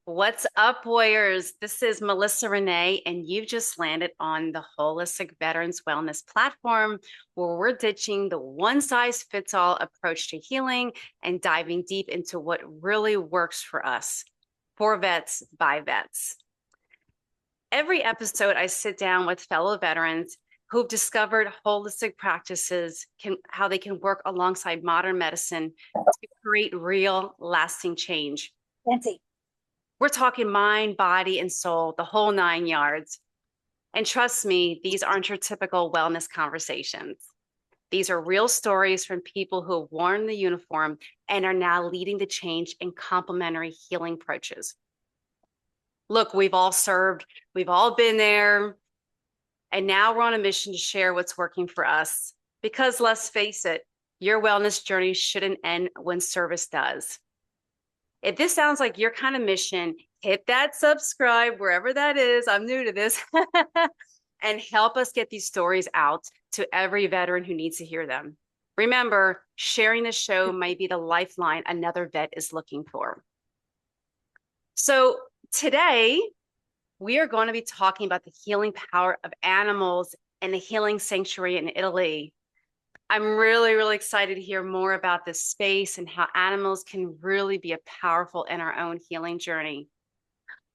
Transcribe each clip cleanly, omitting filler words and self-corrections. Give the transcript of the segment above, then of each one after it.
What's up, Warriors? This is Melissa Renee, and you've just landed on the Holistic Veterans Wellness platform, where we're ditching the one size fits all approach to healing and diving deep into what really works for us, for vets, by vets. Every episode, I sit down with fellow veterans who've discovered holistic practices, how they can work alongside modern medicine to create real, lasting change. Fancy. We're talking mind, body, and soul, the whole nine yards. And trust me, these aren't your typical wellness conversations. These are real stories from people who have worn the uniform and are now leading the change in complementary healing approaches. Look, we've all served, we've all been there, and now we're on a mission to share what's working for us. Because let's face it, your wellness journey shouldn't end when service does. If this sounds like your kind of mission, hit that subscribe wherever that is. I'm new to this. And help us get these stories out to every veteran who needs to hear them. Remember, sharing the show might be the lifeline another vet is looking for. So today, we are going to be talking about the healing power of animals and the healing sanctuary in Italy. I'm really, really excited to hear more about this space and how animals can really be a powerful in our own healing journey.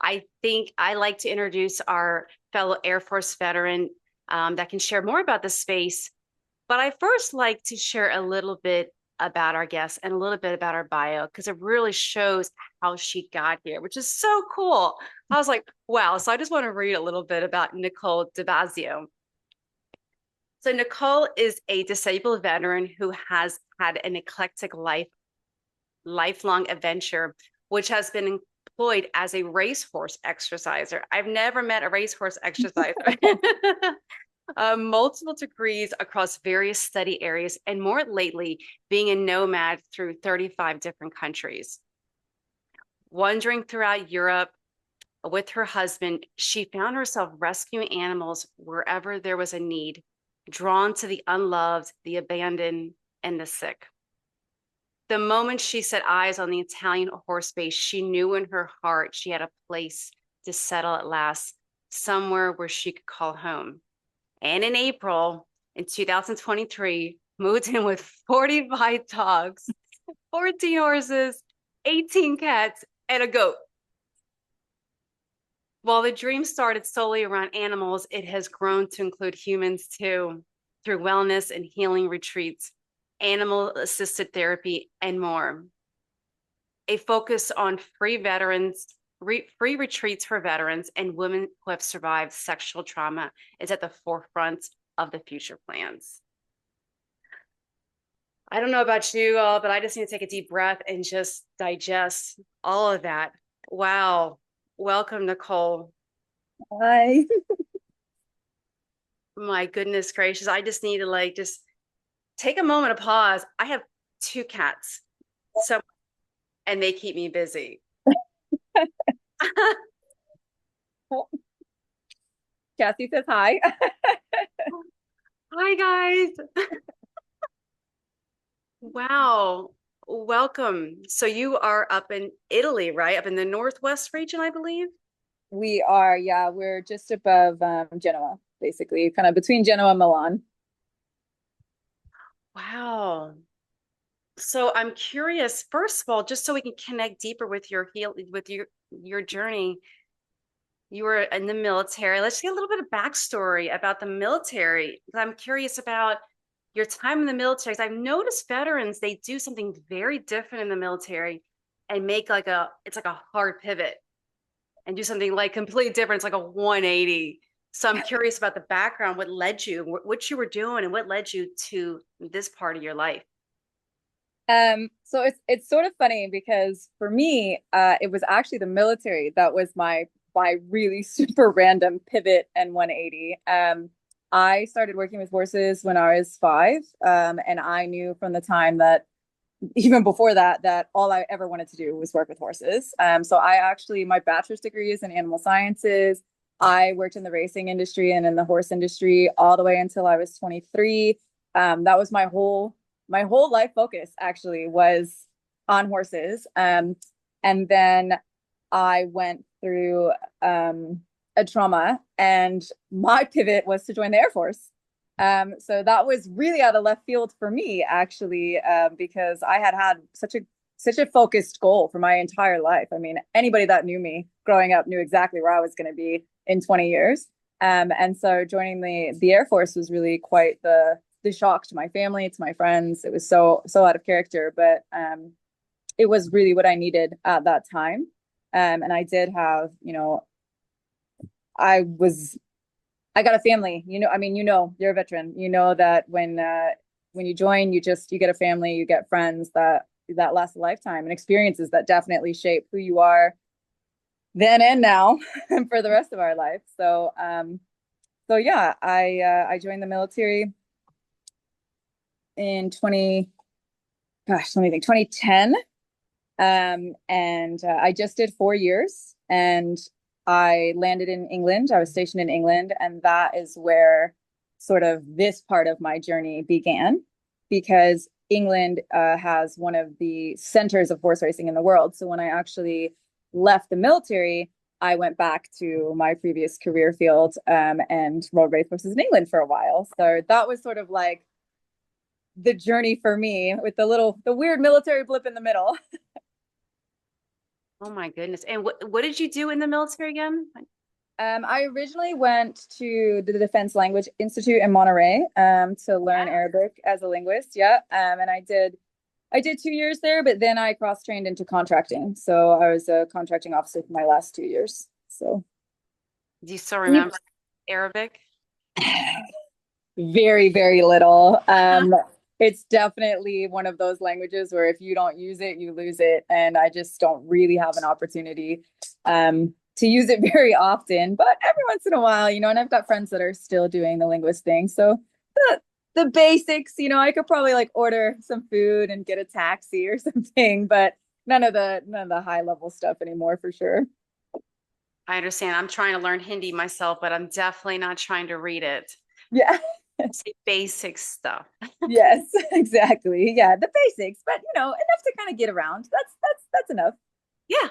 I think I like to introduce our fellow Air Force veteran that can share more about the space. But I first like to share a little bit about our guest and a little bit about our bio, because it really shows how she got here, which is so cool. I was like, wow. So I just want to read a little bit about Nicole DeBazio. So Nicole is a disabled veteran who has had an eclectic lifelong adventure, which has been employed as a racehorse exerciser. I've never met a racehorse exerciser. Multiple degrees across various study areas, and more lately, being a nomad through 35 different countries. Wandering throughout Europe with her husband, she found herself rescuing animals wherever there was a need, drawn to the unloved, the abandoned, and the sick. The moment she set eyes on the Italian horse base, she knew in her heart she had a place to settle at last, somewhere where she could call home. And in April in 2023, moved in with 45 dogs, 14 horses, 18 cats, and a goat. While the dream started solely around animals, it has grown to include humans too, through wellness and healing retreats, animal assisted therapy, and more. A focus on free retreats for veterans and women who have survived sexual trauma is at the forefront of the future plans. I don't know about you all, but I just need to take a deep breath and just digest all of that. Wow. Welcome, Nicole. Hi. My goodness gracious. I just need to just take a moment to pause. I have two cats. So and they keep me busy. Cassie says hi. Hi guys. Wow. Welcome. So you are up in Italy, right? Up in the Northwest region, I believe. We are, yeah, we're just above Genoa, basically, kind of between Genoa and Milan. Wow. So I'm curious, first of all, just so we can connect deeper with your journey. You were in the military. Let's get a little bit of backstory about the military. I'm curious about your time in the military. I've noticed veterans, they do something very different in the military and make it's like a hard pivot and do something like completely different. It's like a 180. So I'm curious about the background, what led you, what you were doing, and what led you to this part of your life. So it's sort of funny because for me, it was actually the military that was my really super random pivot and 180. I started working with horses when I was 5, and I knew from the time that even before that that all I ever wanted to do was work with horses. So I actually my bachelor's degree is in animal sciences. I worked in the racing industry and in the horse industry all the way until I was 23. That was my whole life focus actually was on horses. And then I went through a trauma, and my pivot was to join the Air Force. So that was really out of left field for me, actually, because I had had such a focused goal for my entire life. I mean, anybody that knew me growing up knew exactly where I was going to be in 20 years. And so joining the Air Force was really quite the shock to my family, to my friends. It was so out of character, but it was really what I needed at that time. And I did have, I was I got a family. I mean, you're a veteran. You know that when you join, you get a family, you get friends that last a lifetime, and experiences that definitely shape who you are then and now and for the rest of our life. So yeah, I joined the military in 2010. And I just did 4 years, and I landed in England. I was stationed in England, and that is where sort of this part of my journey began, because England has one of the centers of horse racing in the world. So when I actually left the military, I went back to my previous career field, and rode race horses in England for a while. So that was sort of like the journey for me, with the weird military blip in the middle. Oh my goodness. And what did you do in the military again? I originally went to the Defense Language Institute in Monterey, to learn Yeah. Arabic as a linguist. Yeah. And I did 2 years there, but then I cross trained into contracting. So I was a contracting officer for my last 2 years. So Do you still remember Arabic? very, very little. It's definitely one of those languages where if you don't use it, you lose it. And I just don't really have an opportunity to use it very often. But every once in a while, and I've got friends that are still doing the linguist thing. So the basics, I could probably like order some food and get a taxi or something, but none of the high level stuff anymore for sure. I understand. I'm trying to learn Hindi myself, but I'm definitely not trying to read it. Yeah. Say basic stuff. Yes, exactly. Yeah, the basics, but enough to kind of get around. That's enough. Yeah,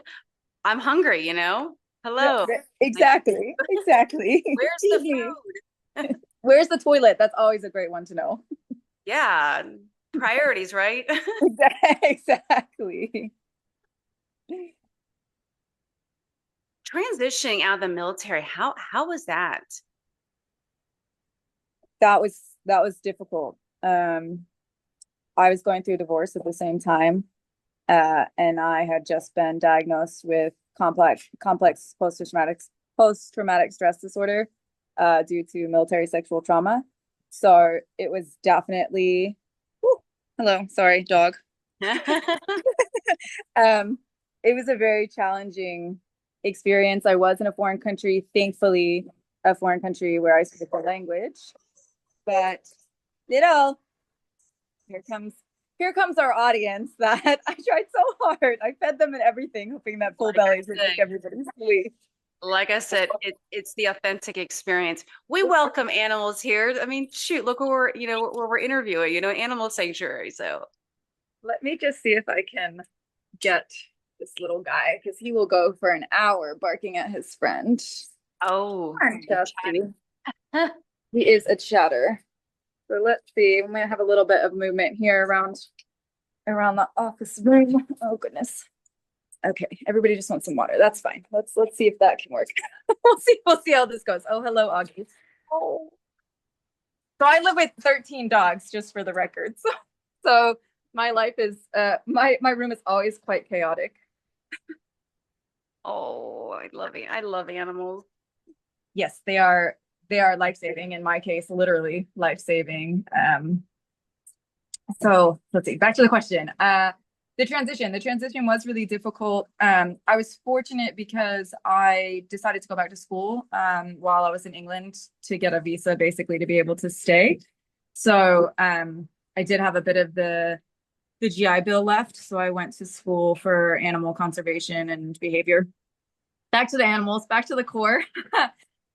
I'm hungry. Yeah, Hello. Like, exactly. Exactly. where's the Feed me. food? Where's the toilet? That's always a great one to know. Yeah, priorities, right? Exactly. Transitioning out of the military, how was that? That was difficult. I was going through a divorce at the same time, and I had just been diagnosed with complex post traumatic stress disorder, due to military sexual trauma. So it was definitely. Whew, hello, sorry, dog. Um, it was a very challenging experience. I was in a foreign country, thankfully, a foreign country where I speak the language, but you know, here comes here comes our audience that I tried so hard. I fed them and everything, hoping that full Like I bellies would said, make everybody sleep. like I said, it's the authentic experience. We welcome animals here. I mean, shoot, look where we're interviewing, animal sanctuary. So, Let me just see if I can get this little guy, because he will go for an hour barking at his friend. oh, Come on, Chesty. huh. He is a chatter. So let's see. We might have a little bit of movement here around the office room. Oh goodness. Okay, everybody just wants some water. That's fine. Let's see if that can work. We'll see how this goes. Oh, hello, Augie. Oh. So I live with 13 dogs, just for the record. So my life is my room is always quite chaotic. Oh, I love it. I love animals. Yes, they are life-saving, in my case, literally life-saving. So let's see, back to the question. The transition was really difficult. I was fortunate because I decided to go back to school while I was in England, to get a visa, basically to be able to stay. So I did have a bit of the GI Bill left, so I went to school for animal conservation and behavior. Back to the animals, back to the core.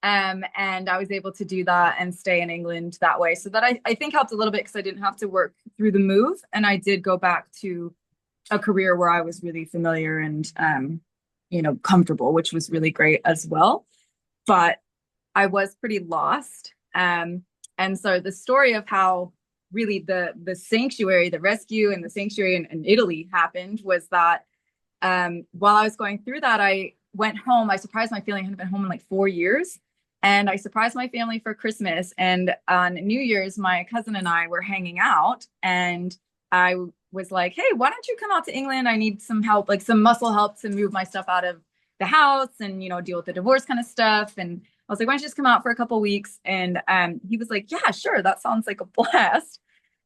And I was able to do that and stay in England that way. So that I think helped a little bit, because I didn't have to work through the move. And I did go back to a career where I was really familiar, and comfortable, which was really great as well. But I was pretty lost. And so the story of how really the sanctuary, the rescue and the sanctuary in Italy happened was that while I was going through that, I went home. I surprised my family. I hadn't been home in like 4 years. And I surprised my family for Christmas. And on New Year's, my cousin and I were hanging out. And I was like, hey, why don't you come out to England? I need some help, like some muscle help to move my stuff out of the house and, deal with the divorce kind of stuff. And I was like, why don't you just come out for a couple weeks? And he was like, yeah, sure. That sounds like a blast.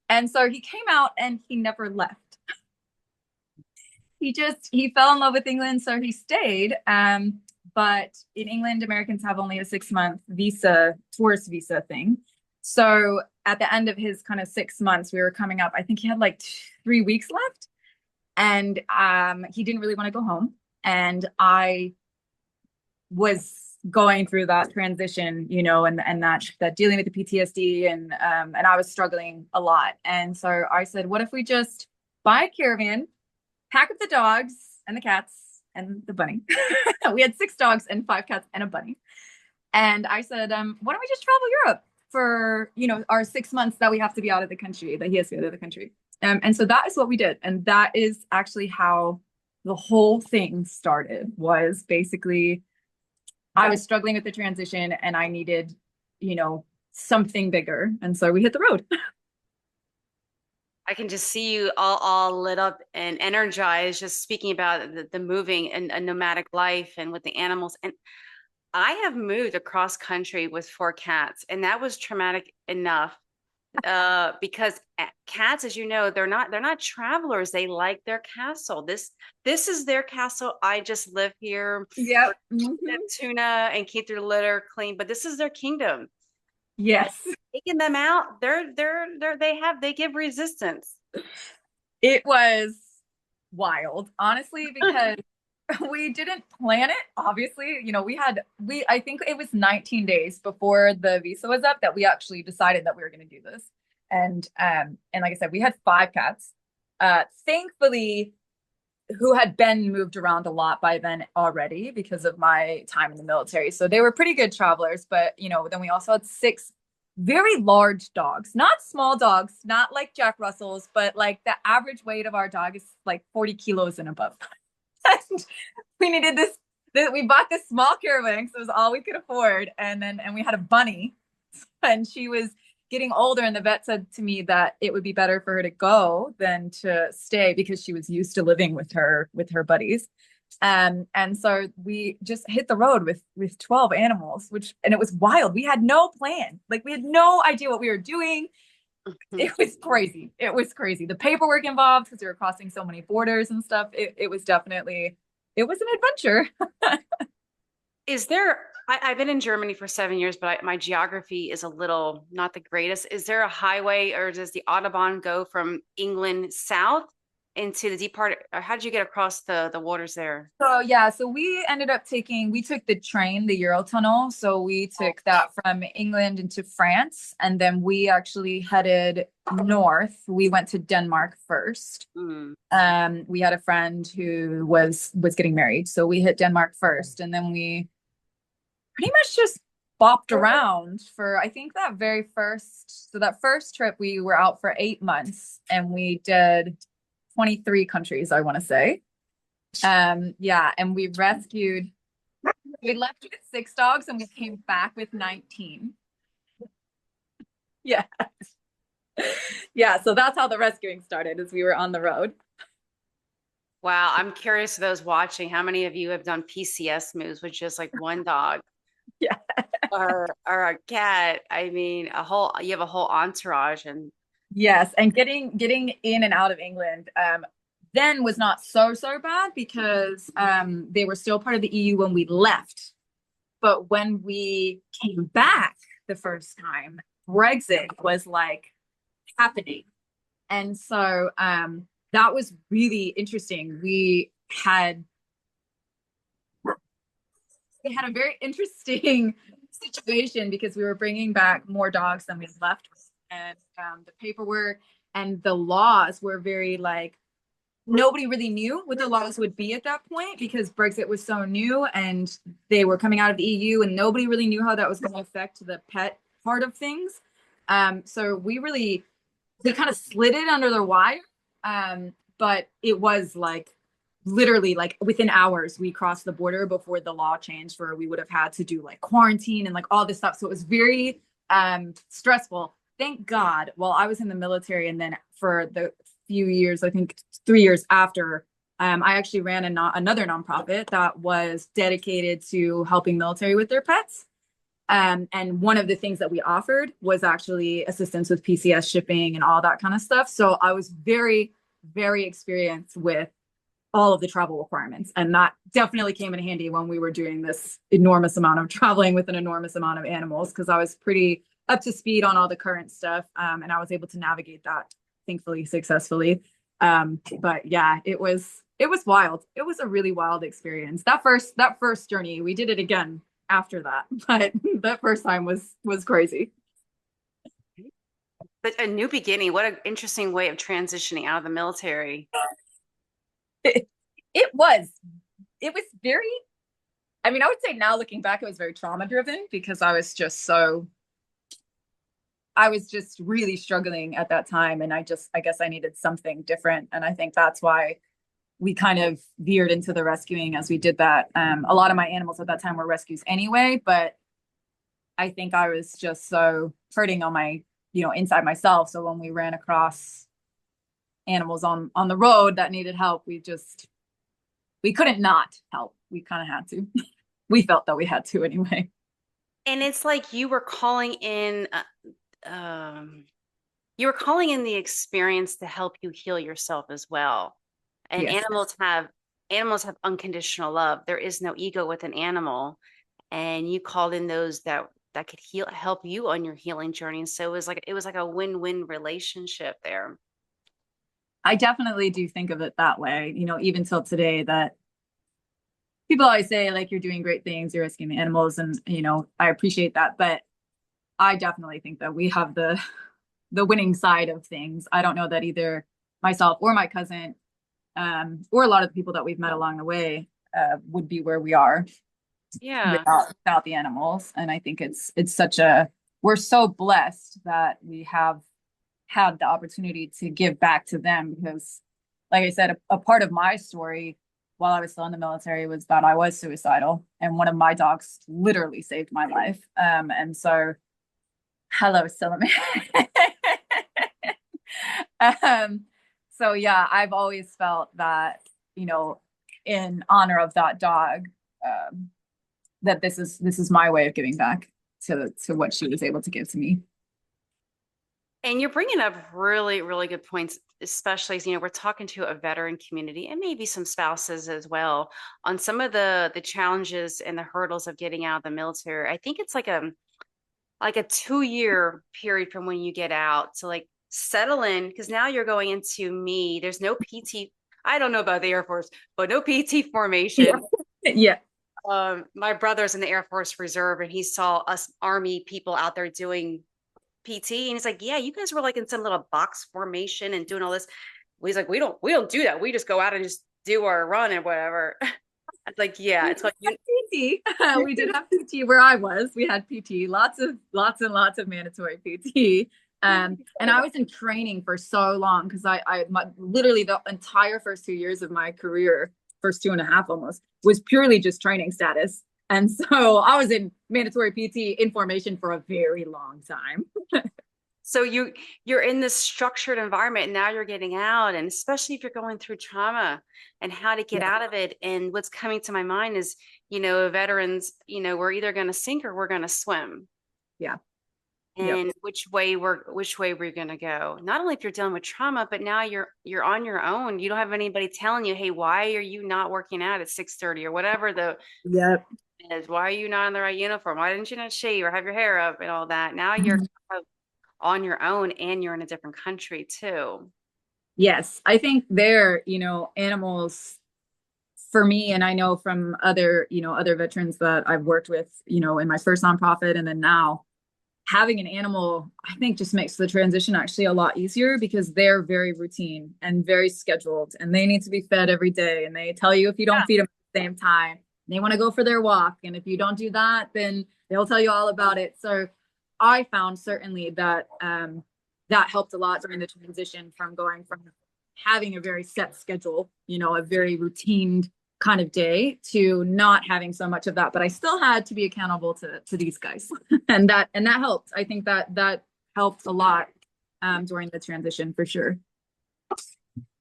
And so he came out and he never left. He fell in love with England, so he stayed. But in England, Americans have only a 6 month visa, tourist visa thing. So at the end of his kind of 6 months, we were coming up. I think he had like 3 weeks left, and he didn't really want to go home. And I was going through that transition, and that dealing with the PTSD, and I was struggling a lot. And so I said, what if we just buy a caravan, pack up the dogs and the cats and the bunny. We had 6 dogs and 5 cats and a bunny. And I said, why don't we just travel Europe for, our 6 months that we have to be out of the country, that he has to be out of the country. And so that is what we did. And that is actually how the whole thing started, was basically I was struggling with the transition and I needed, something bigger. And so we hit the road. I can just see you all lit up and energized, just speaking about the moving and a nomadic life and with the animals. And I have moved across country with 4 cats, and that was traumatic enough because cats, as you know, they're not travelers. They like their castle. This is their castle. I just live here, Yep. tuna, and keep their litter clean, but this is their kingdom. Yes. Taking them out, they give resistance. It was wild, honestly, because we didn't plan it. Obviously, I think it was 19 days before the visa was up that we actually decided that we were going to do this. And like I said, we had 5 cats. Thankfully, who had been moved around a lot by then already because of my time in the military. So they were pretty good travelers. But, then we also had 6 very large dogs, not small dogs, not like Jack Russells, but like the average weight of our dog is like 40 kilos and above. And we needed we bought this small caravan because it was all we could afford. And we had a bunny, and she was getting older, and the vet said to me that it would be better for her to go than to stay because she was used to living with her buddies. And so we just hit the road with 12 animals, and it was wild. We had no plan. Like, we had no idea what we were doing. It was crazy. It was crazy. The paperwork involved, because we were crossing so many borders and stuff. It was definitely, it was an adventure. I've been in Germany for 7 years, but my geography is a little not the greatest. Is there a highway, or does the Autobahn go from England south into the deep part? Or how did you get across the waters there? So yeah, so we took the train, the Eurotunnel. So we took that from England into France, and then we actually headed north. We went to Denmark first. Mm. We had a friend who was getting married, so we hit Denmark first, and then we pretty much just bopped around for, I think, that first trip we were out for 8 months, and we did 23 countries, I want to say. Yeah, and we left with 6 dogs and we came back with 19. Yeah. Yeah, so that's how the rescuing started, as we were on the road. Wow, I'm curious for those watching, how many of you have done PCS moves with just like one dog? Yeah. Or a cat? I mean, you have a whole entourage. And yes, and getting in and out of England then was not so bad because they were still part of the EU when we left. But when we came back the first time, Brexit was like happening. And so that was really interesting. We had a very interesting situation because we were bringing back more dogs than we left with. And the paperwork and the laws were very like nobody really knew what the laws would be at that point because Brexit was so new and they were coming out of the EU and nobody really knew how that was going to affect the pet part of things. So we kind of slid it under the wire. But it was like literally like within hours we crossed the border before the law changed where we would have had to do like quarantine and like all this stuff. So it was very stressful. Thank God, while I was in the military and then for the few years, I think 3 years after, I actually ran another nonprofit that was dedicated to helping military with their pets. And one of the things that we offered was actually assistance with PCS shipping and all that kind of stuff. So I was very, very experienced with all of the travel requirements. And that definitely came in handy when we were doing this enormous amount of traveling with an enormous amount of animals, because I was pretty up to speed on all the current stuff. And I was able to navigate that thankfully successfully. But yeah, it was wild. It was a really wild experience. That first journey, we did it again after that, but that first time was crazy. But a new beginning, what an interesting way of transitioning out of the military. It, it was it was very, I mean, I would say now looking back, it was very trauma driven because I was just really struggling at that time. And I guess I needed something different. And I think that's why we kind of veered into the rescuing as we did that. A lot of my animals at that time were rescues anyway, but I think I was just so hurting on my, inside myself. So when we ran across animals on the road that needed help, we couldn't not help. We kind of had to. We felt that we had to anyway. And it's like um, you were calling in the experience to help you heal yourself as well. And Yes. animals have unconditional love. There is no ego with an animal, and you called in those that could help you on your healing journey. So it was like a win-win relationship there. I definitely do think of it that way, even till today, that people always say like you're doing great things, you're rescuing the animals, and I appreciate that, but I definitely think that we have the winning side of things. I don't know that either myself or my cousin, or a lot of the people that we've met along the way, would be where we are Yeah. without the animals. And I think it's such a we're so blessed that we have had the opportunity to give back to them because, like I said, a part of my story while I was still in the military was that I was suicidal, and one of my dogs literally saved my life. And so, hello, Solomon. um, so yeah, I've always felt that, in honor of that dog, um, that this is my way of giving back to what she was able to give to me. And you're bringing up really, really good points, especially as we're talking to a veteran community and maybe some spouses as well on some of the challenges and the hurdles of getting out of the military. I think it's like a 2-year period from when you get out to like settle in, because now you're going into me. There's no PT. I don't know about the Air Force, but no PT Yeah. formation. Yeah. My brother's in the Air Force Reserve, and he saw us Army people out there doing PT, and he's like, "Yeah, you guys were like in some little box formation and doing all this." He's like, "We don't do that. We just go out and just do our run and whatever." It's like, yeah, We it's like had PT. We did have PT where I was. We had PT, lots and lots of mandatory PT. And I was in training for so long because literally the entire first 2 years of my career, first two and a half almost, was purely just training status. And so I was in mandatory PT in formation for a very long time. so you're in this structured environment, and now you're getting out, and especially if you're going through trauma and how to get Yeah. out of it. And what's coming to my mind is, veterans, we're either going to sink or we're going to swim. Yeah. Yep. And which way we're going to go. Not only if you're dealing with trauma, but now you're on your own. You don't have anybody telling you, "Hey, why are you not working out at 6:30 or whatever the Yep. is? Why are you not in the right uniform? Why didn't you not shave or have your hair up and all that?" Now you're kind of on your own, and you're in a different country too. Yes. I think animals for me, and I know from other veterans that I've worked with, in my first nonprofit and then now, having an animal, I think, just makes the transition actually a lot easier because they're very routine and very scheduled, and they need to be fed every day. And they tell you if you don't feed them at the same time, they want to go for their walk. And if you don't do that, then they'll tell you all about it. So I found certainly that that helped a lot during the transition from going from having a very set schedule, you know, a very routine kind of day to not having so much of that, but I still had to be accountable to these guys. and that helped. I think that helped a lot during the transition for sure.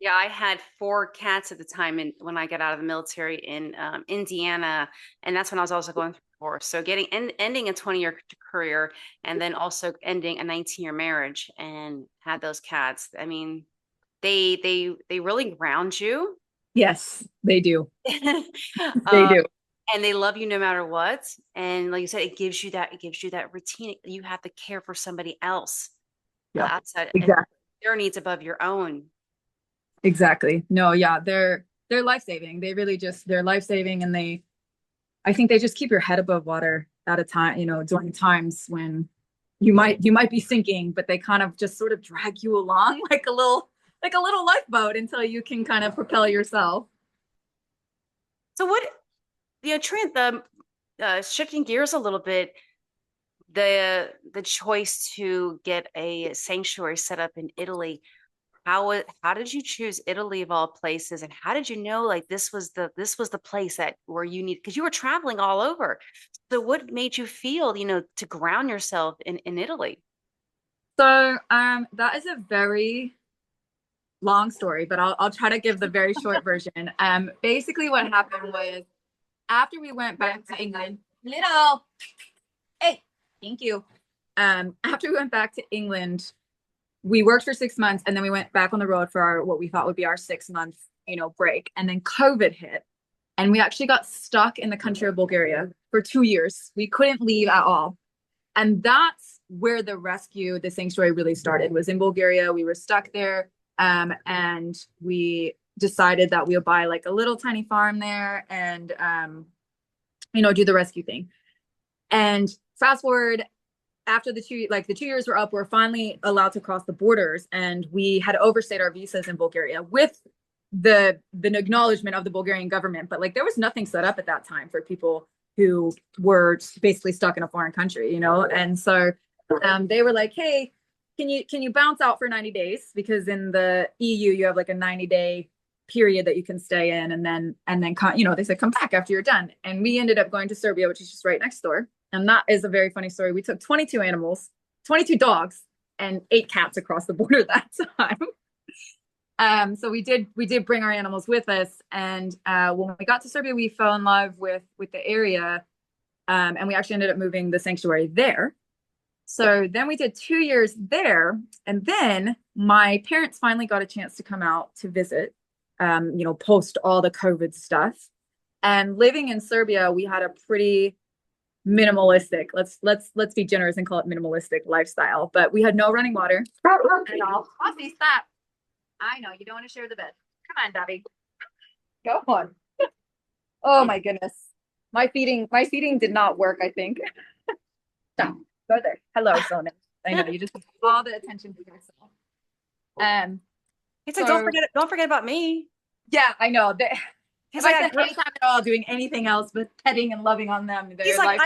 Yeah, I had 4 cats at the time, and when I got out of the military in Indiana, and that's when I was also going through divorce. So ending a 20-year career, and then also ending a 19-year marriage, and had those cats. I mean, they really ground you. Yes, they do. They um, do. and they love you no matter what. And like you said, it gives you that routine. You have to care for somebody else Yeah, outside and exactly. their needs above your own. Exactly. No, yeah, they're life-saving. They really just they're life-saving, and I think they just keep your head above water at a time, you know, during times when you might be sinking, but they kind of just sort of drag you along like a little lifeboat until you can kind of propel yourself. So what, Trent, shifting gears a little bit, the choice to get a sanctuary set up in Italy. How did you choose Italy of all places, and how did you know like this was the place that where you need, because you were traveling all over. So what made you feel, to ground yourself in Italy? So that is a very long story, but I'll try to give the very short version. Basically what happened was after we went back to England, little, hey, thank you. After we went back to England, we worked for 6 months, and then we went back on the road for our what we thought would be our 6 month, break. And then COVID hit, and we actually got stuck in the country of Bulgaria for 2 years. We couldn't leave at all. And that's where the sanctuary really started, was in Bulgaria. We were stuck there. And we decided that we'll buy like a little tiny farm there and, do the rescue thing. And fast forward, after the 2 years were up, we're finally allowed to cross the borders, and we had overstayed our visas in Bulgaria with the acknowledgement of the Bulgarian government. But like there was nothing set up at that time for people who were basically stuck in a foreign country, And so they were like, "Hey, can you bounce out for 90 days? Because in the EU you have like a 90-day period that you can stay in, and then they said come back after you're done." And we ended up going to Serbia, which is just right next door. And that is a very funny story. We took 22 animals, 22 dogs, and 8 cats across the border that time. So we did bring our animals with us, and when we got to Serbia, we fell in love with the area, and we actually ended up moving the sanctuary there. So then we did 2 years there, and then my parents finally got a chance to come out to visit, post all the COVID stuff. And living in Serbia, we had a pretty minimalistic, let's be generous and call it minimalistic lifestyle. But we had no running water at all. Poppy, stop. I know you don't want to share the bed. Come on, Dobby. Go on. Oh my goodness. My feeding did not work, I think. Stop. Go there. Hello, Sonia. I know you just need all the attention to yourself. He's like, don't forget about me. Yeah, I know. He's if I like, spent any time at all doing anything else but petting and loving on them, he's like,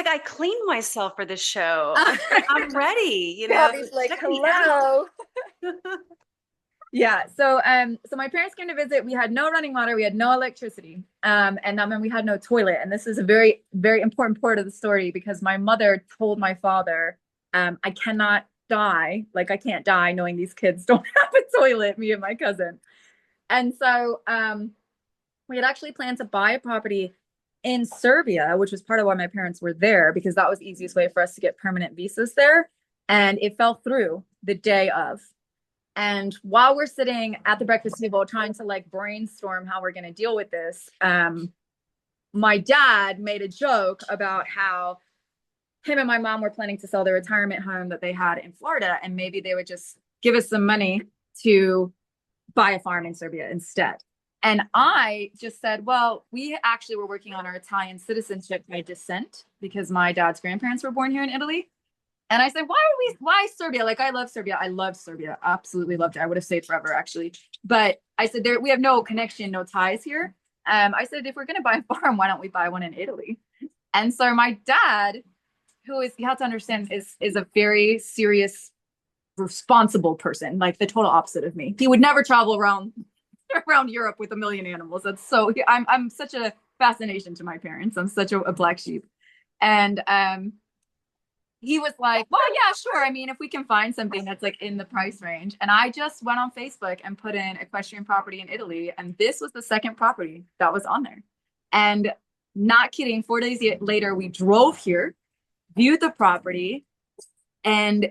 I cleaned myself for this show. I'm ready. Yeah, he's like, hello. Yeah. So my parents came to visit. We had no running water. We had no electricity. And then we had no toilet. And this is a very, very important part of the story, because my mother told my father, I cannot die. Like I can't die knowing these kids don't have a toilet, me and my cousin. And so, we had actually planned to buy a property in Serbia, which was part of why my parents were there, because that was the easiest way for us to get permanent visas there. And it fell through the day of. And while we're sitting at the breakfast table trying to like brainstorm how we're going to deal with this, my dad made a joke about how him and my mom were planning to sell their retirement home that they had in Florida, and maybe they would just give us some money to buy a farm in Serbia instead. And I just said, well, we actually were working on our Italian citizenship by descent, because my dad's grandparents were born here in Italy. And I said, why Serbia? Like, I love Serbia. I love Serbia. Absolutely loved it. I would have stayed forever, actually. But I said, we have no connection, no ties here. I said, if we're going to buy a farm, why don't we buy one in Italy? And so my dad, who is, you have to understand, is a very serious, responsible person, like the total opposite of me. He would never travel around Europe with a million animals. That's so, I'm such a fascination to my parents. I'm such a black sheep. And he was like, well, yeah, sure. I mean, if we can find something that's like in the price range. And I just went on Facebook and put in equestrian property in Italy. And this was the second property that was on there. And not kidding, 4 days later, we drove here, viewed the property, and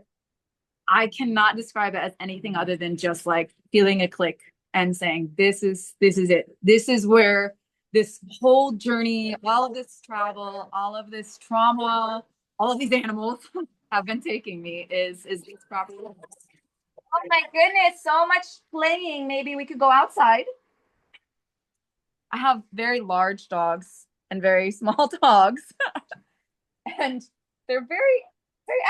I cannot describe it as anything other than just like feeling a click and saying, this is it. This is where this whole journey, all of this travel, all of this trauma, all of these animals have been taking me is this property. Oh my goodness, so much playing. Maybe we could go outside. I have very large dogs and very small dogs. And they're very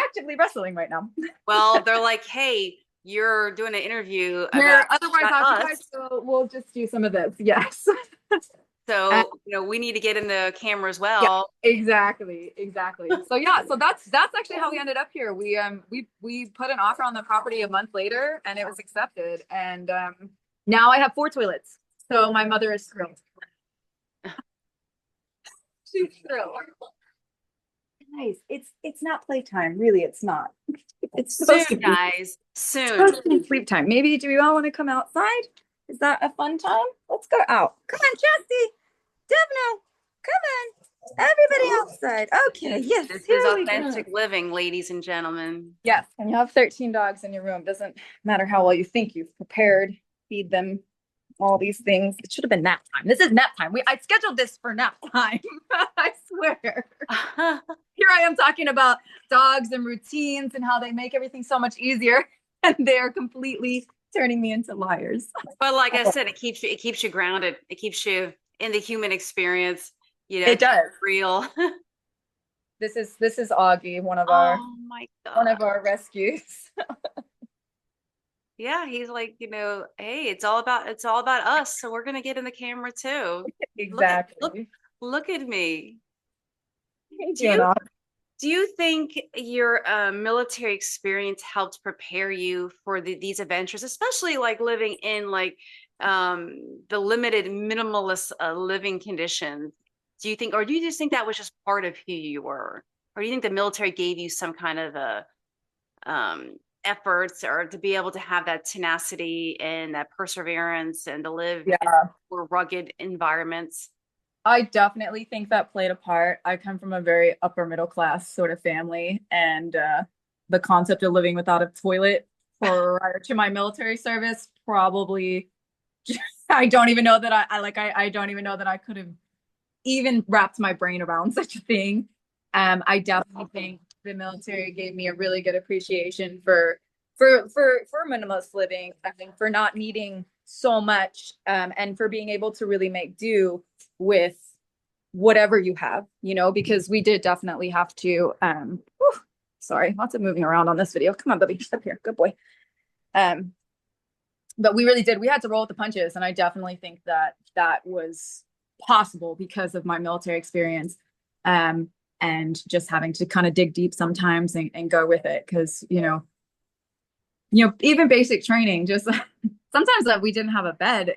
actively wrestling right now. Well, they're like, hey, you're doing an interview We're about otherwise occupied, us. so we'll just do some of this. Yes. So, we need to get in the camera as Yeah, well. exactly. So yeah, so that's actually how we ended up here. We put an offer on the property a month later and it was accepted. And now I have 4 toilets. So my mother is thrilled. She's thrilled. Nice. It's not playtime, really. It's not. It's supposed to Soon, be. guys, soon. Supposed to be sleep time. Maybe do we all want to come outside? Is that a fun time? Let's go out. Come on, Chastity. Devno, come on. Everybody outside. Okay, yes. This is Here we go. authentic living, ladies and gentlemen. Yes, and you have 13 dogs in your room. Doesn't matter how well you think you've prepared, feed them all these things. It should have been nap time. This is nap time. I scheduled this for nap time. I swear. Here I am talking about dogs and routines and how they make everything so much easier, and they're completely turning me into liars. But like I said, it keeps you grounded. It keeps you in the human experience. It does. Real. This is Augie, one of Oh my God. our rescues. Yeah, he's like, hey, it's all about us. So we're gonna get in the camera too. Exactly. Look at me. Hey, Do you think your military experience helped prepare you for these adventures, especially like living in like the limited minimalist living conditions? Do you think, or do you just think that was just part of who you were? Or do you think the military gave you some kind of a efforts or to be able to have that tenacity and that perseverance and to live in more rugged environments? I definitely think that played a part. I come from a very upper middle class sort of family, and the concept of living without a toilet prior to my military service probably I don't even know that I don't even know that I could have even wrapped my brain around such a thing. I definitely think the military gave me a really good appreciation for minimalist living. I think for not needing so much, and for being able to really make do with whatever you have, because we did definitely have to, sorry, lots of moving around on this video. Come on, Bubby, up here, good boy. But we really did, we had to roll with the punches. And I definitely think that that was possible because of my military experience. And just having to kind of dig deep sometimes and go with it. Cause, even basic training, just sometimes that we didn't have a bed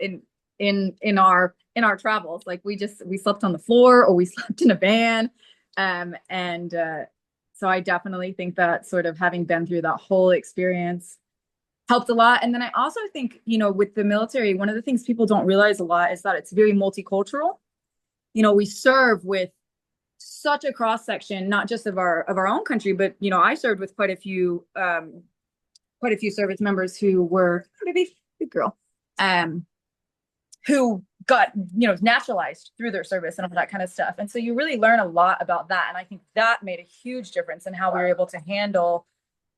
in our travels. Like we slept on the floor or we slept in a van. So I definitely think that sort of having been through that whole experience helped a lot. And then I also think, with the military, one of the things people don't realize a lot is that it's very multicultural. We serve with such a cross section, not just of our own country, but I served with quite a few service members who were maybe good girl, who got naturalized through their service and all that kind of stuff. And so you really learn a lot about that. And I think that made a huge difference in how we were able to handle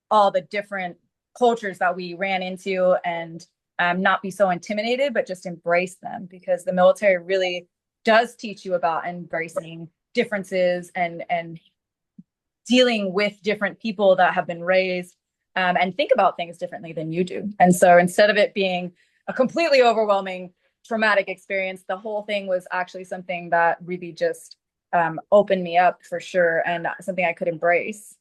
all the different cultures that we ran into and not be so intimidated, but just embrace them, because the military really does teach you about embracing differences and dealing with different people that have been raised and think about things differently than you do. And so instead of it being a completely overwhelming traumatic experience, the whole thing was actually something that really just opened me up for sure, and something I could embrace.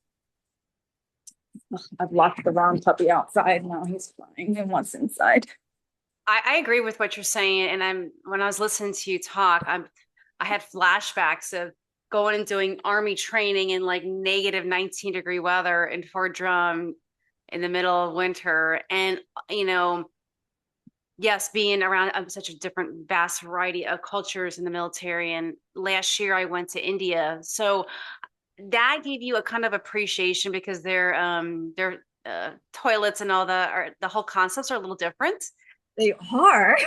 Ugh, I've locked the wrong puppy outside. Now he's flying and wants inside. I agree with what you're saying. And when I was listening to you talk, I had flashbacks of going and doing army training in like negative 19-degree weather in Fort Drum in the middle of winter. And, you know, yes, being around such a different, vast variety of cultures in the military. And last year I went to India. So that gave you a kind of appreciation because their toilets and all the whole concepts are a little different. They are.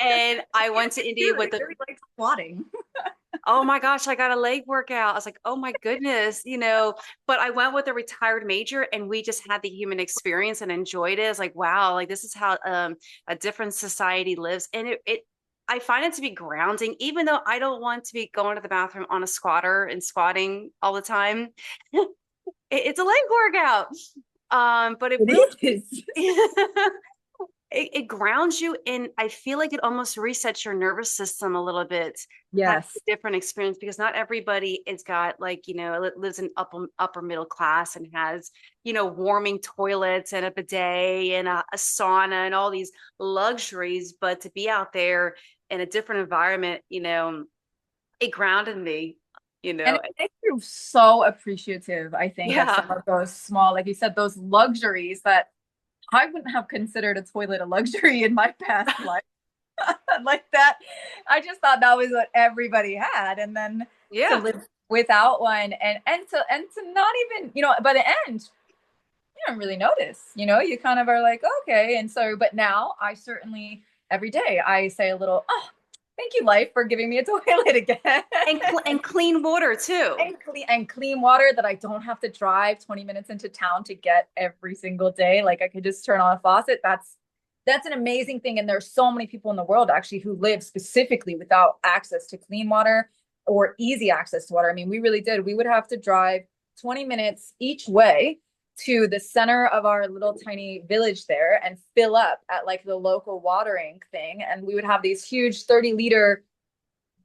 And I went to India with the, really like squatting. oh my gosh, I got a leg workout. I was like, oh my goodness, you know, but I went with a retired major and we just had the human experience and enjoyed it. It's like, wow, like this is how a different society lives. And I find it to be grounding, even though I don't want to be going to the bathroom on a squatter and squatting all the time. It's a leg workout. But it really It is. it grounds you, and I feel like it almost resets your nervous system a little bit. Have Yes. a different experience because not everybody has got like, you know, lives in upper middle class and has, you know, warming toilets and a bidet and a sauna and all these luxuries. But to be out there in a different environment, you know, it grounded me, you And know. it makes you so appreciative, I think, of Yeah. some of those small, like you said, those luxuries that I wouldn't have considered a toilet a luxury in my past life. Like that. I just thought that was what everybody had. And then to Yeah. live without one and to not even, by the end, you don't really notice, you kind of are like, okay. And so, but now I certainly every day I say a little, oh, thank you, life, for giving me a toilet again. And clean water too. And clean water that I don't have to drive 20 minutes into town to get every single day. Like I could just turn on a faucet. That's an amazing thing. And there's so many people in the world actually who live specifically without access to clean water or easy access to water. I mean, we really did. We would have to drive 20 minutes each way to the center of our little tiny village there and fill up at like the local watering thing. And we would have these huge 30-liter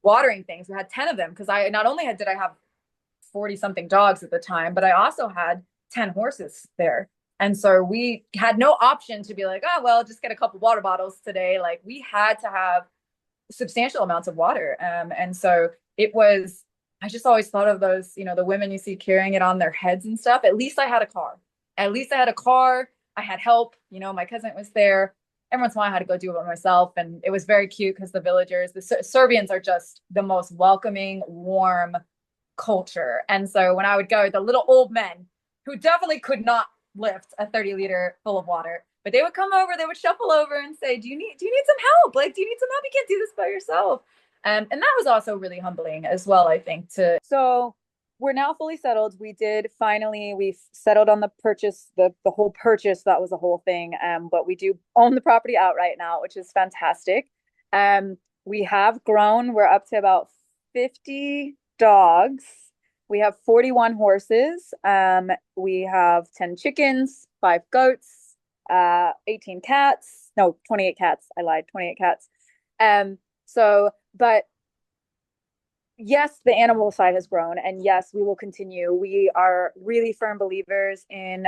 watering things. We had 10 of them because I not only did I have 40 something dogs at the time, but I also had 10 horses there. And so we had no option to be like, oh, well, just get a couple water bottles today. Like we had to have substantial amounts of water. And so it was, I just always thought of those, the women you see carrying it on their heads and stuff. At least I had a car. At least I had a car. I had help. My cousin was there. Every once in a while, I had to go do it by myself. And it was very cute because the villagers, the Serbians are just the most welcoming, warm culture. And so when I would go, the little old men who definitely could not lift a 30-liter full of water, but they would come over, they would shuffle over and say, do you need some help? Like, do you need some help? You can't do this by yourself. And that was also really humbling as well, I think, so we're now fully settled. We settled on the purchase, the whole purchase. That was the whole thing. But we do own the property outright now, which is fantastic. We have grown. We're up to about 50 dogs. We have 41 horses. We have 10 chickens, 5 goats, 18 cats. No, 28 cats. I lied, 28 cats. But yes, the animal side has grown, and yes, we will continue. We are really firm believers in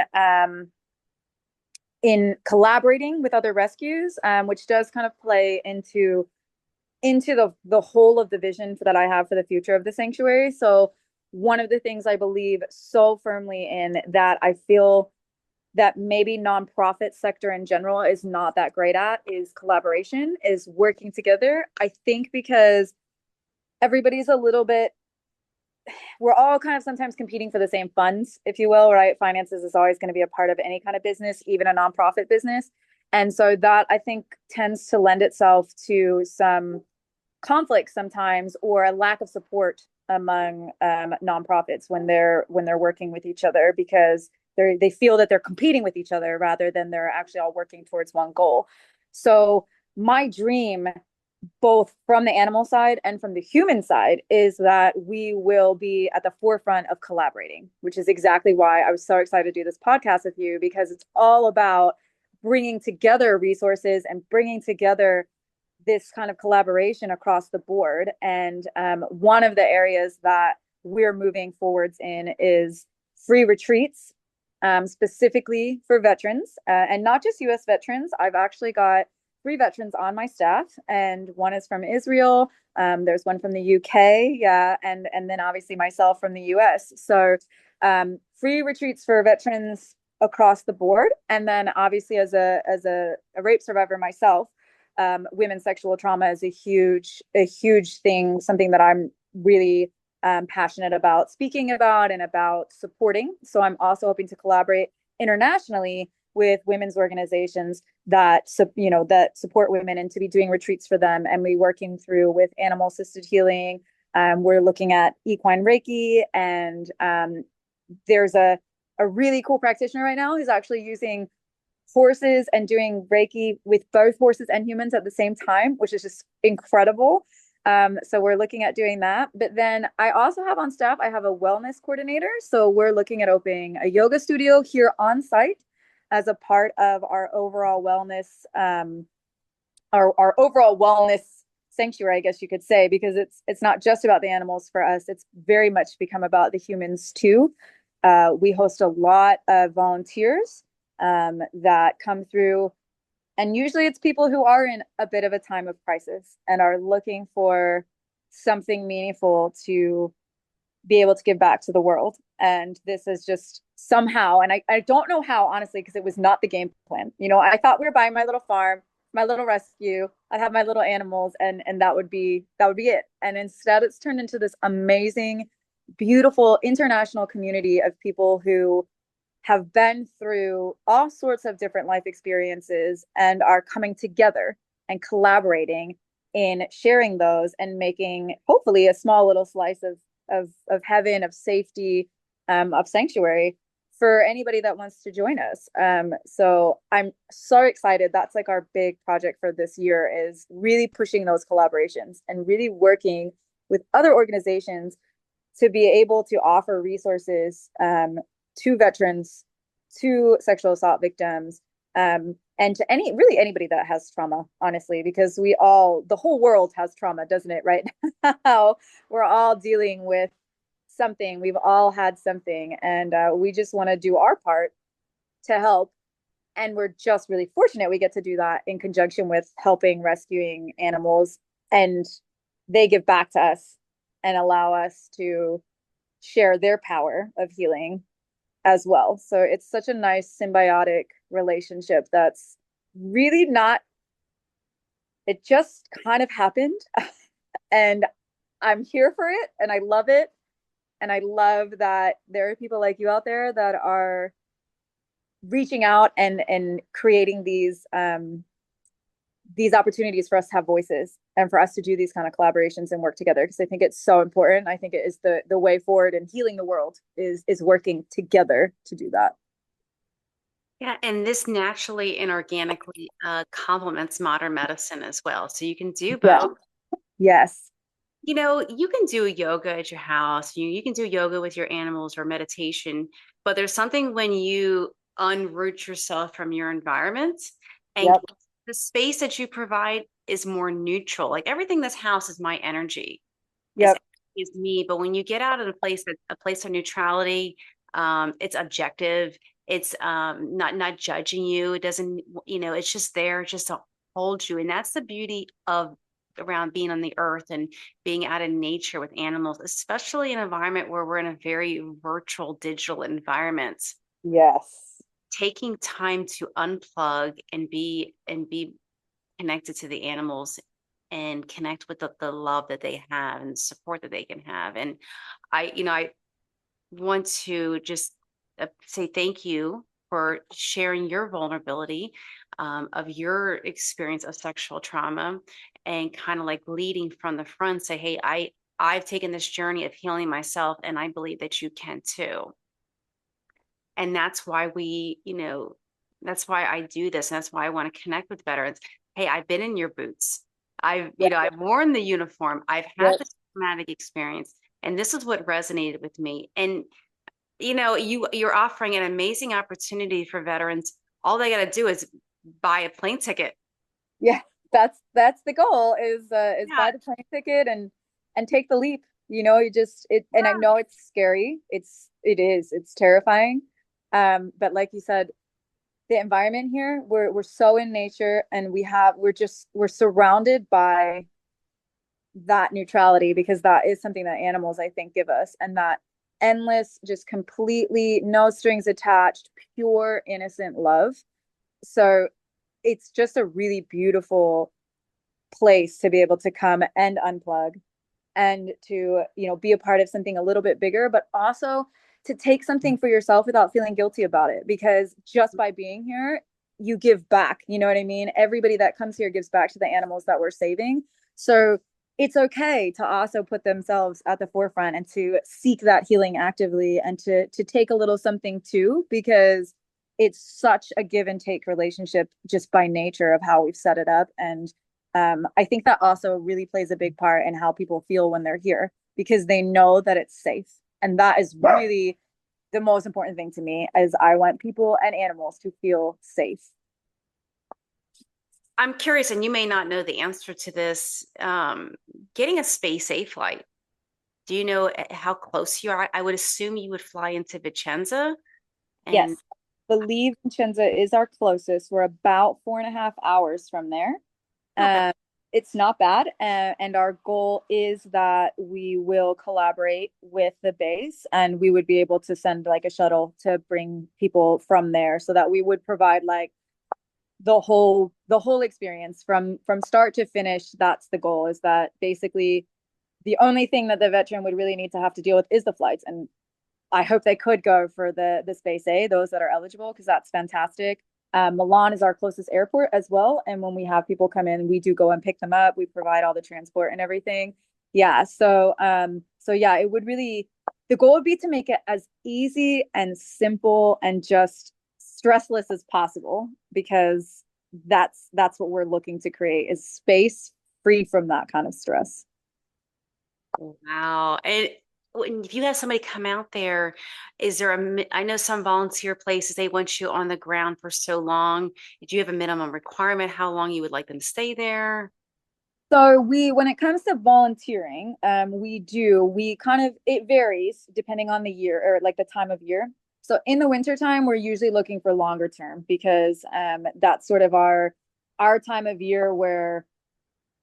collaborating with other rescues, which does kind of play into the whole of the vision that I have for the future of the sanctuary. So one of the things I believe so firmly in that I feel that maybe nonprofit sector in general is not that great at is collaboration, is working together. I think because everybody's a little bit, we're all kind of sometimes competing for the same funds, if you will, right? Finances is always going to be a part of any kind of business, even a nonprofit business. And so that I think tends to lend itself to some conflict sometimes, or a lack of support among nonprofits when they're working with each other, because they feel that they're competing with each other rather than they're actually all working towards one goal. So my dream both from the animal side and from the human side, is that we will be at the forefront of collaborating, which is exactly why I was so excited to do this podcast with you, because it's all about bringing together resources and bringing together this kind of collaboration across the board. And one of the areas that we're moving forwards in is free retreats, specifically for veterans, and not just US veterans. I've actually got three veterans on my staff, and one is from Israel. There's one from the UK, yeah, and then obviously myself from the US. So free retreats for veterans across the board, and then obviously as a rape survivor myself, women's sexual trauma is a huge thing, something that I'm really passionate about speaking about and about supporting. So I'm also hoping to collaborate internationally with women's organizations that that support women, and to be doing retreats for them, and we working through with animal assisted healing. We're looking at equine Reiki, and there's a really cool practitioner right now who's actually using horses and doing Reiki with both horses and humans at the same time, which is just incredible. So we're looking at doing that. But then I also have on staff, I have a wellness coordinator. So we're looking at opening a yoga studio here on site as a part of our overall wellness, our overall wellness sanctuary, I guess you could say, because it's not just about the animals for us. It's very much become about the humans too. We host a lot of volunteers that come through, and usually it's people who are in a bit of a time of crisis and are looking for something meaningful to be able to give back to the world. And this is just somehow, and I don't know how, honestly, because it was not the game plan. I thought we were buying my little farm, my little rescue. I'd have my little animals, and that would be it. And instead, it's turned into this amazing, beautiful international community of people who have been through all sorts of different life experiences and are coming together and collaborating in sharing those and making hopefully a small little slice of heaven, of safety, of sanctuary for anybody that wants to join us. So I'm so excited. That's like our big project for this year, is really pushing those collaborations and really working with other organizations to be able to offer resources to veterans, to sexual assault victims, and to anybody that has trauma, honestly, because the whole world has trauma, doesn't it? Right now, we're all dealing with something. We've all had something, and we just want to do our part to help. And we're just really fortunate we get to do that in conjunction with helping rescuing animals, and they give back to us and allow us to share their power of healing as well. So it's such a nice symbiotic relationship that's really not, it just kind of happened. And I'm here for it, and I love it. And I love that there are people like you out there that are reaching out and creating these opportunities for us to have voices and for us to do these kind of collaborations and work together, because I think it's so important. I think it is the way forward, and healing the world is working together to do that. Yeah, and this naturally and organically complements modern medicine as well. So you can do Yeah. both. Yes. You can do yoga at your house. You can do yoga with your animals or meditation, but there's something when you unroot yourself from your environment and Yep. the space that you provide is more neutral. Like everything in this house is my energy, is Yep. is me. But when you get out of a place of neutrality, it's objective. It's not judging you. It doesn't, it's just there just to hold you. And that's the beauty of around being on the earth and being out in nature with animals, especially in an environment where we're in a very virtual digital environment. Yes. Taking time to unplug and be connected to the animals and connect with the love that they have and the support that they can have. And I want to just say thank you for sharing your vulnerability of your experience of sexual trauma, and kind of like leading from the front, say, hey, I've taken this journey of healing myself, and I believe that you can too. And that's why that's why I do this. And that's why I want to connect with veterans. Hey, I've been in your boots. I've worn the uniform. I've had Yep. the traumatic experience, and this is what resonated with me. And you're offering an amazing opportunity for veterans. All they got to do is buy a plane ticket. Yeah, that's the goal is Yeah, buy the plane ticket and take the leap. You know, you just it and I yeah. know it's scary. It's terrifying. But like you said, the environment here, we're so in nature and we're surrounded by that neutrality because that is something that animals I think give us and that endless, just completely no strings attached, pure innocent love. So it's just a really beautiful place to be able to come and unplug and to, be a part of something a little bit bigger, but also to take something for yourself without feeling guilty about it. Because just by being here, you give back. You know what I mean? Everybody that comes here gives back to the animals that we're saving. So it's okay to also put themselves at the forefront and to seek that healing actively and to take a little something too, because it's such a give and take relationship just by nature of how we've set it up. And I think that also really plays a big part in how people feel when they're here because they know that it's safe. And that is really the most important thing to me is I want people and animals to feel safe. I'm curious, and you may not know the answer to this. Getting a space A flight, do you know how close you are? I would assume you would fly into Vicenza Yes, and I believe Vincenza is our closest. We're about 4.5 hours from there. not bad. Um, it's not bad. And our goal is that we will collaborate with the base and we would be able to send like a shuttle to bring people from there so that we would provide like the whole experience from start to finish. That's the goal is that basically the only thing that the veteran would really need to have to deal with is the flights. And I hope they could go for the Space A, those that are eligible, because that's fantastic. Milan is our closest airport as well. And when we have people come in, we do go and pick them up. We provide all the transport and everything. Yeah. So yeah, it would really, the goal would be to make it as easy and simple and just stressless as possible because that's what we're looking to create is space free from that kind of stress. Wow. And if you have somebody come out there, is there I know some volunteer places, they want you on the ground for so long. Do you have a minimum requirement, how long you would like them to stay there? So when it comes to volunteering, we kind of, it varies depending on the year or like the time of year. So in the wintertime, we're usually looking for longer term because that's sort of our time of year where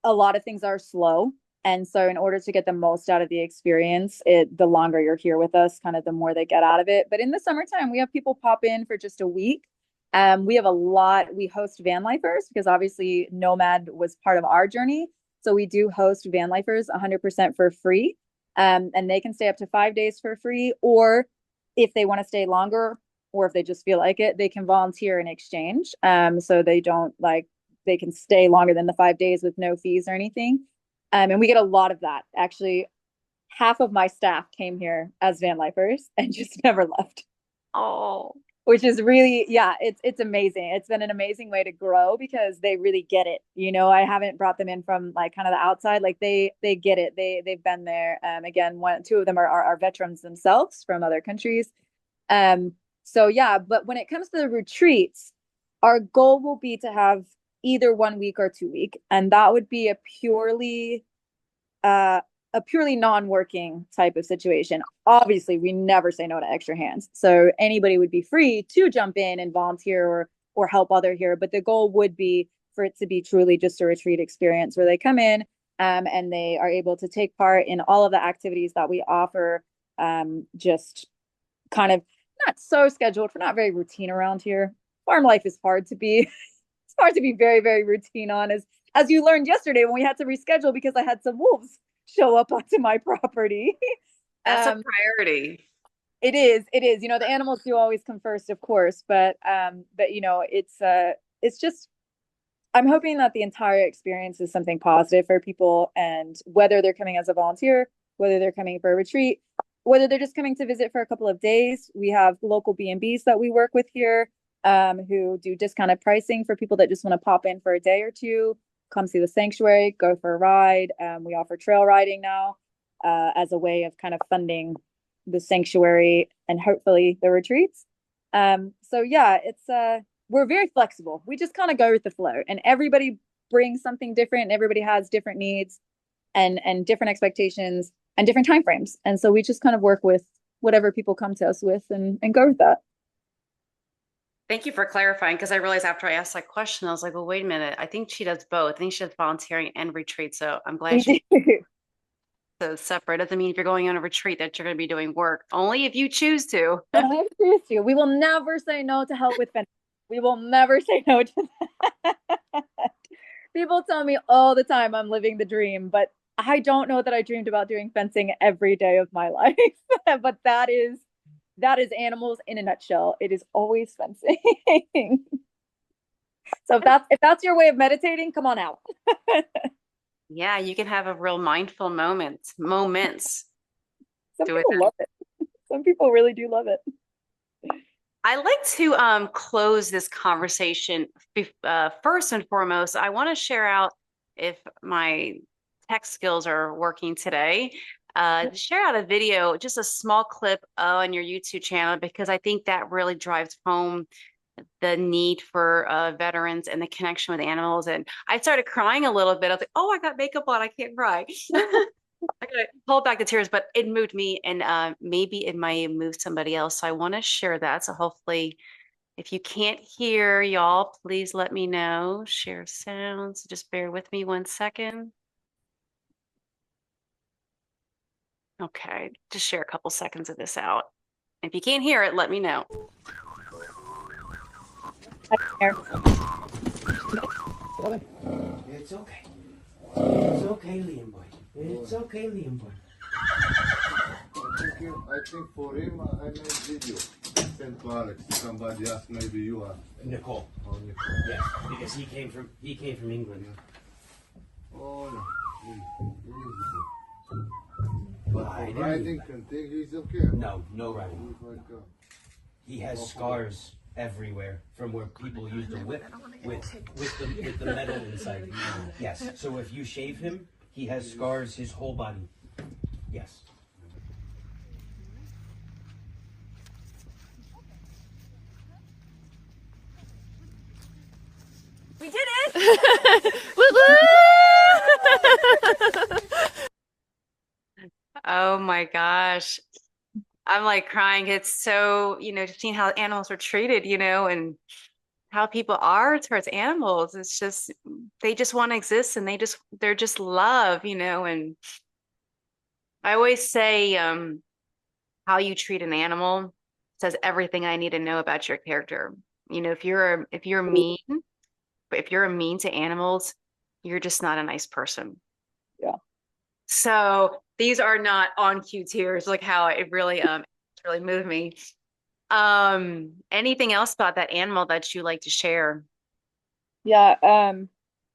a lot of things are slow. And so in order to get the most out of the experience, the longer you're here with us, kind of the more they get out of it. But in the summertime, we have people pop in for just a week. We have we host van lifers because obviously Nomad was part of our journey. So we do host van lifers 100% for free. And they can stay up to 5 days for free. Or if they want to stay longer, or if they just feel like it, they can volunteer in exchange. So they don't like they can stay longer than the 5 days with no fees or anything. And we get a lot of that. Actually, half of my staff came here as van lifers and just never left, Oh, which is really, yeah, it's amazing. It's been an amazing way to grow because they really get it. I haven't brought them in from like kind of the outside. Like they get it. They've been there. Again, two of them are veterans themselves from other countries. So yeah, but when it comes to the retreats, our goal will be to have either 1 week or 2 week, and that would be uh, a purely non-working type of situation. Obviously, we never say no to extra hands, so anybody would be free to jump in and volunteer or help other here. But the goal would be for it to be truly just a retreat experience where they come in and they are able to take part in all of the activities that we offer. Just kind of not so scheduled. We're not very routine around here. Farm life is hard to be. It's hard to be very, very routine on, as you learned yesterday when we had to reschedule because I had some wolves show up onto my property. that's a um, priority. it is, it is. The animals do always come first, of course, but it's just I'm hoping that the entire experience is something positive for people, and whether they're coming as a volunteer, whether they're coming for a retreat, whether they're just coming to visit for a couple of days. We have local B&Bs that we work with here, who do discounted pricing for people that just want to pop in for a day or two. come see the sanctuary, go for a ride. We offer trail riding now as a way of kind of funding the sanctuary and hopefully the retreats. So yeah, it's we're very flexible. We just kind of go with the flow, and everybody brings something different, and everybody has different needs and different expectations and different time frames. And so we just kind of work with whatever people come to us with and go with that. Thank you for clarifying, because I realized after I asked that question, I was like, well, wait a minute. I think she does both. I think she does volunteering and retreat. So I'm glad We she do. so separate. Doesn't mean if you're going on a retreat that you're going to be doing work, only if you choose to. I choose to. We will never say no to help with fencing. We will never say no to that. People tell me all the time I'm living the dream, but I don't know that I dreamed about doing fencing every day of my life. But that is animals in a nutshell. It is always fencing. So if that's your way of meditating, come on out. Yeah, you can have a real mindful moments. Some Do it. people love it. Some people really do love it. I like to close this conversation. First and foremost, I want to share out, if my tech skills are working today, share out a video, just a small clip on your YouTube channel, because I think that really drives home the need for veterans and the connection with animals. And I started crying a little bit. I was like, oh, I got makeup on. I can't cry. I gotta hold back the tears, but it moved me, and maybe it might move somebody else. So I want to share that. So hopefully, if you can't hear, y'all, please let me know. Share sounds. Just bear with me 1 second. Okay, just share a couple seconds of this out. If you can't hear it, let me know. It's okay. It's okay, Liam boy. It's okay, Liam boy. I think for him, I made video. Sent to Alex. Somebody asked, maybe you are. Nicole. Oh, Nicole. Yeah, because he came from England. Oh, no. But I for didn't riding even- and thing, he's okay. No, no riding. He's like, He has scars everywhere from where people used a whip with the metal inside. Yes. So if you shave him, he has scars his whole body. Yes. We did it! Oh my gosh. I'm like crying. It's so, seeing how animals are treated, and how people are towards animals. It's just, they just want to exist, and they're just love, and I always say, how you treat an animal says everything I need to know about your character. If you're mean, but if you're mean to animals, you're just not a nice person. Yeah. So these are not on cue tears, like how it really moved me. Anything else about that animal that you like to share? Yeah.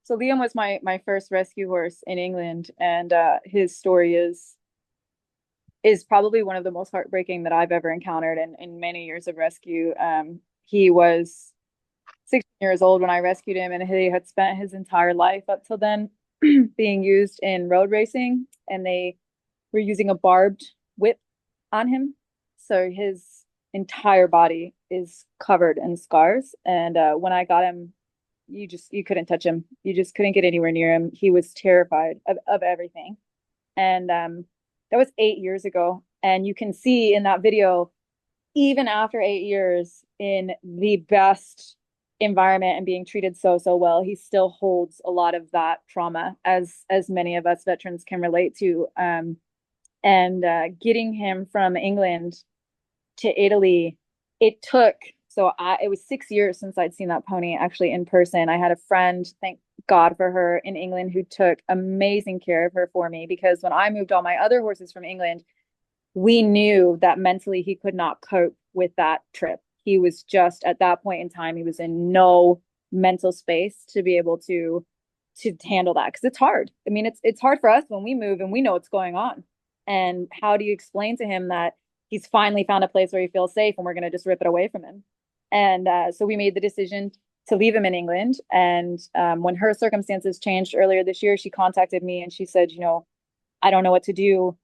So Liam was my first rescue horse in England, and his story is probably one of the most heartbreaking that I've ever encountered in many years of rescue. He was 16 years old when I rescued him, and he had spent his entire life up till then being used in road racing, and they were using a barbed whip on him. So his entire body is covered in scars. And when I got him, you couldn't touch him. You just couldn't get anywhere near him. He was terrified of everything. And that was 8 years ago. And you can see in that video, even after 8 years in the best environment and being treated so well, he still holds a lot of that trauma, as many of us veterans can relate to. And getting him from England to Italy, it took it was 6 years since I'd seen that pony actually in person. I had a friend, thank God for her, in England who took amazing care of her for me, because when I moved all my other horses from England, we knew that mentally he could not cope with that trip. He was just, at that point in time, he was in no mental space to be able to handle that, because it's hard. I mean, it's hard for us when we move and we know what's going on. And how do you explain to him that he's finally found a place where he feels safe and we're going to just rip it away from him? And so we made the decision to leave him in England. And when her circumstances changed earlier this year, she contacted me and she said, you know, I don't know what to do.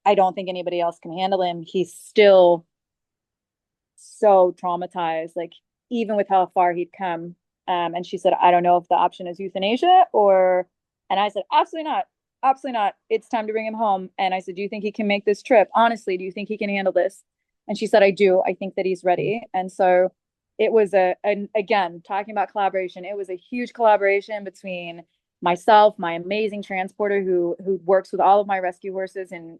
I don't think anybody else can handle him. He's still so traumatized, like even with how far he'd come. And she said, I don't know if the option is euthanasia or, and I said, absolutely not. Absolutely not. It's time to bring him home. And I said, do you think he can make this trip? Honestly, do you think he can handle this? And she said, I do. I think that he's ready. And so it was again, talking about collaboration, it was a huge collaboration between myself, my amazing transporter who works with all of my rescue horses and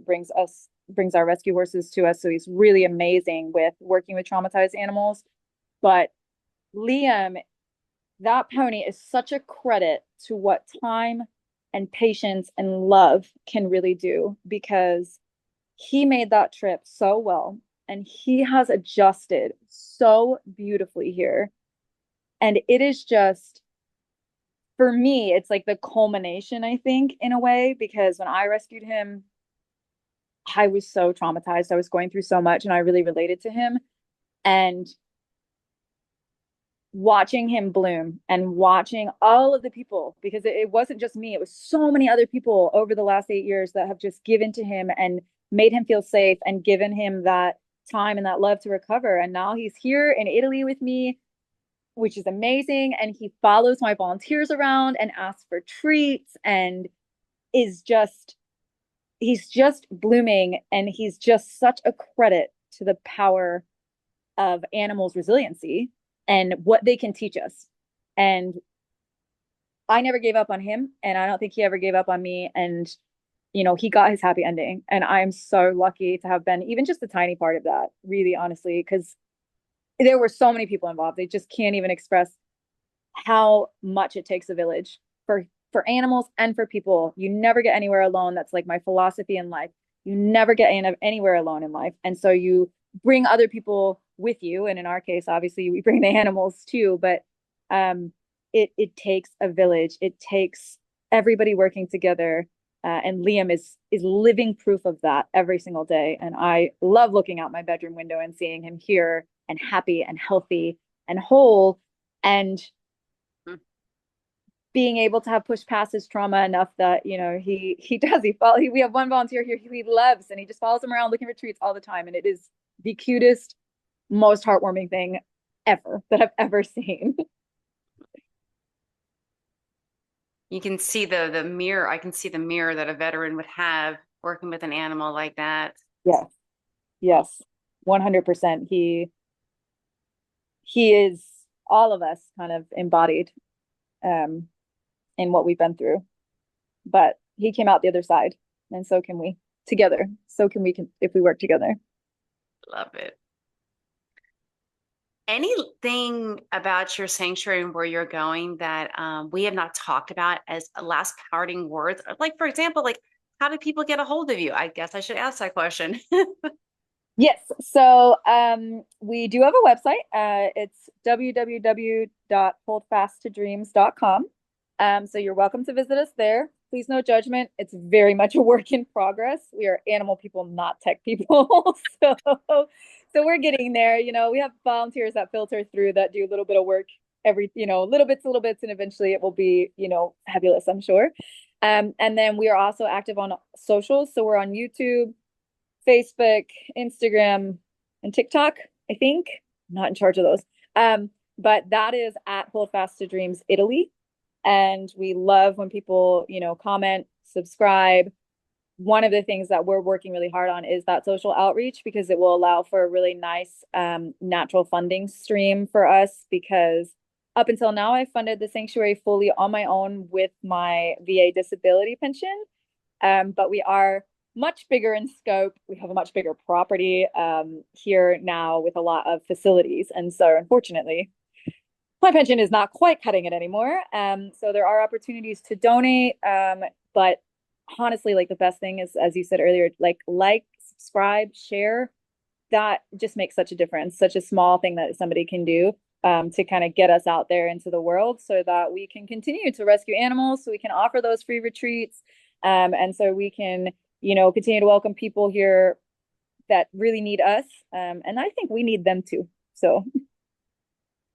brings our rescue horses to us. So he's really amazing with working with traumatized animals. But Liam, that pony is such a credit to what time and patience and love can really do, because he made that trip so well and he has adjusted so beautifully here. And it is just, for me, it's like the culmination, I think, in a way, because when I rescued him, I was so traumatized. I was going through so much and I really related to him. And watching him bloom and watching all of the people, because it wasn't just me, it was so many other people over the last 8 years that have just given to him and made him feel safe and given him that time and that love to recover. And now he's here in Italy with me, which is amazing. And he follows my volunteers around and asks for treats and is just, he's just blooming. And he's just such a credit to the power of animals' resiliency and what they can teach us. And I never gave up on him, and I don't think he ever gave up on me. And, you know, he got his happy ending. And I'm so lucky to have been even just a tiny part of that, really, honestly, because there were so many people involved. They just can't even express how much it takes a village for animals and for people. You never get anywhere alone. That's like my philosophy in life. You never get anywhere alone in life. And so you bring other people with you. And in our case, obviously, we bring the animals too. But it takes a village. It takes everybody working together. And Liam is living proof of that every single day. And I love looking out my bedroom window and seeing him here and happy and healthy and whole, and being able to have pushed past his trauma enough that, you know, we have one volunteer here he loves, and he just follows him around looking for treats all the time. And it is the cutest, most heartwarming thing ever that I've ever seen. You can see the mirror. I can see the mirror that a veteran would have working with an animal like that. Yes, 100%. He is all of us kind of embodied in what we've been through. But he came out the other side, and so can we together. So can we if we work together. Love it. Anything about your sanctuary and where you're going that we have not talked about as last parting words? Like, for example, like, how do people get a hold of you? I guess I should ask that question. Yes. So we do have a website. It's www.holdfasttodreams.com. So you're welcome to visit us there. Please, no judgment. It's very much a work in progress. We are animal people, not tech people. So we're getting there. You know, we have volunteers that filter through that do a little bit of work every, you know, little bits, and eventually it will be, you know, fabulous, I'm sure. And then we are also active on socials. So we're on YouTube, Facebook, Instagram, and TikTok, I think. I'm not in charge of those. But that is at Hold Fast to Dreams Italy. And we love when people, you know, comment, subscribe. One of the things that we're working really hard on is that social outreach, because it will allow for a really nice natural funding stream for us, because up until now, I funded the sanctuary fully on my own with my VA disability pension. But we are much bigger in scope. We have a much bigger property here now with a lot of facilities. And so unfortunately, my pension is not quite cutting it anymore. So there are opportunities to donate. But honestly, like, the best thing is, as you said earlier, like, subscribe, share. That just makes such a difference, such a small thing that somebody can do to kind of get us out there into the world, so that we can continue to rescue animals, so we can offer those free retreats. And so we can, you know, continue to welcome people here that really need us. And I think we need them too. So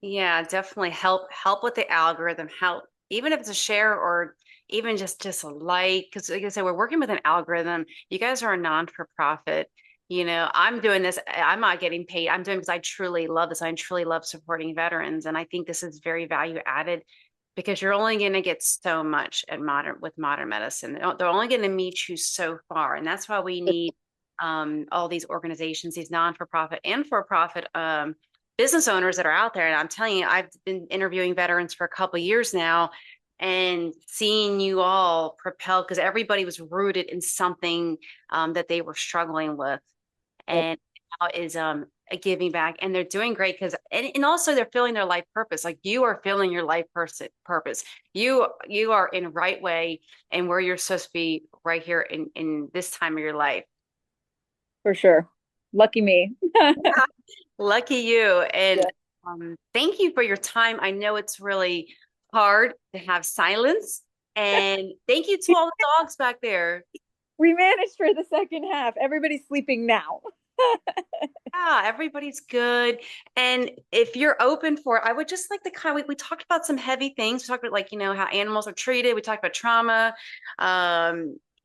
Yeah, definitely help with the algorithm. Help, even if it's a share or even just a like, because like I said, we're working with an algorithm. You guys are a non-for-profit. I'm doing this. I'm not getting paid. I'm doing because I truly love this. I truly love supporting veterans, and I think this is very value added because you're only going to get so much at modern medicine. They're only going to meet you so far, and that's why we need all these organizations, these non-for-profit and for-profit business owners that are out there. And I'm telling you, I've been interviewing veterans for a couple of years now and seeing you all propel because everybody was rooted in something that they were struggling with. Yep. And now is a giving back, and they're doing great because and also they're feeling their life purpose. Like you are feeling your life purpose. You are in right way and where you're supposed to be right here in this time of your life. For sure. Lucky me. Lucky you. And Yeah. thank you for your time. I know it's really hard to have silence. And thank you to all the dogs back there. We managed for the second half. Everybody's sleeping now. Yeah, everybody's good. And if you're open for it, I would just like to we talked about some heavy things. We talked about like, how animals are treated. We talked about trauma,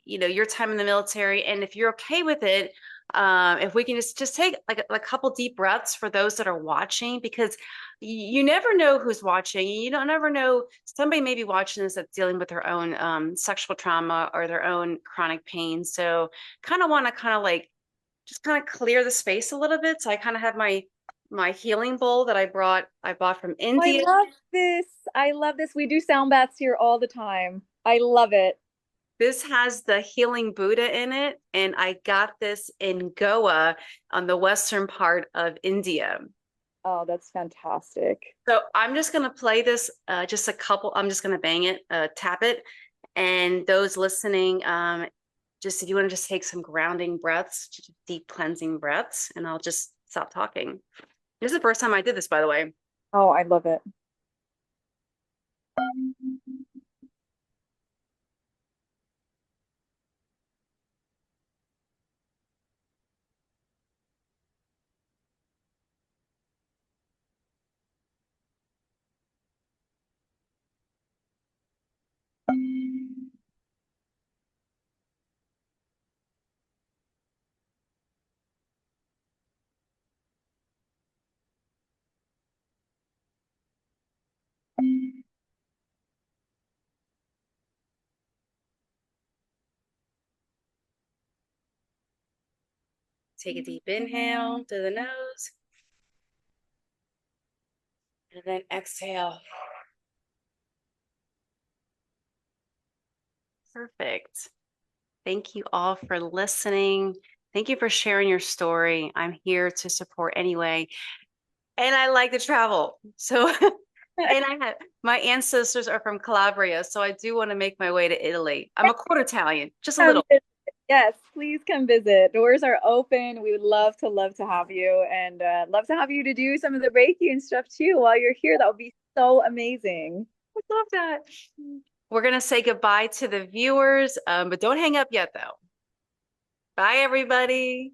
your time in the military. And if you're okay with it, if we can just take like a couple deep breaths for those that are watching, because you never know who's watching. You don't never know somebody may be watching this that's dealing with their own sexual trauma or their own chronic pain. So kind of want to kind of like just kind of clear the space a little bit. So I kind of have my healing bowl that I bought from I India. love this. I love this. We do sound baths here all the time. I love it. This has the healing Buddha in it, and I got this in Goa on the western part of India. Oh, that's fantastic. So I'm just gonna play this just a couple. I'm just gonna bang it, tap it, and those listening, just if you want to just take some grounding breaths, just deep cleansing breaths, and I'll just stop talking. This is the first time I did this, by the way. Oh, I love it. Take a deep inhale through the nose and then exhale. Perfect. Thank you all for listening. Thank you for sharing your story. I'm here to support anyway. And I like to travel. So, and I have my ancestors are from Calabria. So I do want to make my way to Italy. I'm a quarter Italian, just a Come little. visit. Yes, please come visit. Doors are open. We would love to have you and love to have you to do some of the Reiki and stuff too while you're here. That would be so amazing. I love that. We're going to say goodbye to the viewers, but don't hang up yet, though. Bye, everybody.